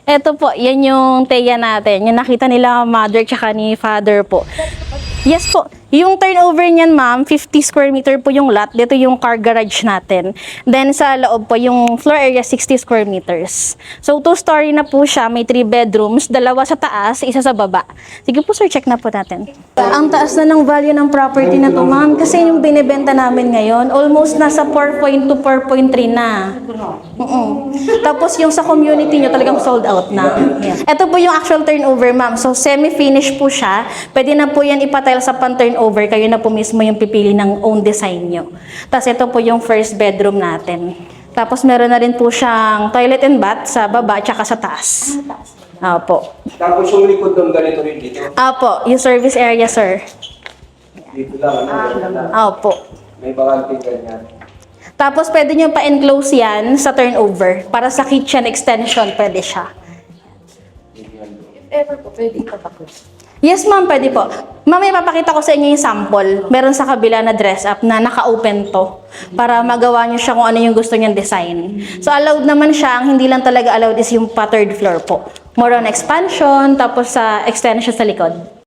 Eto po, yan yung teya natin. Yung nakita nila mother tsaka ni father po. Yes po. Yung turnover niyan, ma'am, 50 square meter po yung lot. Dito yung car garage natin. Then sa loob po, yung floor area 60 square meters. So 2-story na po siya, may 3 bedrooms, 2 sa taas, 1 sa baba. Sige po sir, check na po natin. Ang taas na ng value ng property na to, ma'am, kasi yung binibenta namin ngayon, almost nasa 4.2, 4.3 na. Tapos yung sa community nyo talagang sold out na. Yeah. Ito po yung actual turnover, ma'am. So semi-finish po siya. Pwede na po yan ipatile sa pan-turnover. Kayo na po mismo yung pipili ng own design nyo. Tapos ito po yung first bedroom natin. Tapos meron na rin po siyang toilet and bath sa baba at sa taas. Opo. Tapos yung likod ng ganito rin dito. Opo, yung service area, sir. Dito lang, ano? Opo. May bakanting ganyan. Tapos pwede nyo pa-enclose yan sa turnover. Para sa kitchen extension, pwede siya. If ever po, pwede ipatakos. Yes, ma'am, pwede po. Mamaya papakita ko sa inyo yung sample. Meron sa kabila na dress up na naka-open to para magawa nyo siya kung ano yung gusto nyong design. So, allowed naman siya. Ang hindi lang talaga allowed is yung pa third floor po. More on expansion, tapos sa extension sa likod.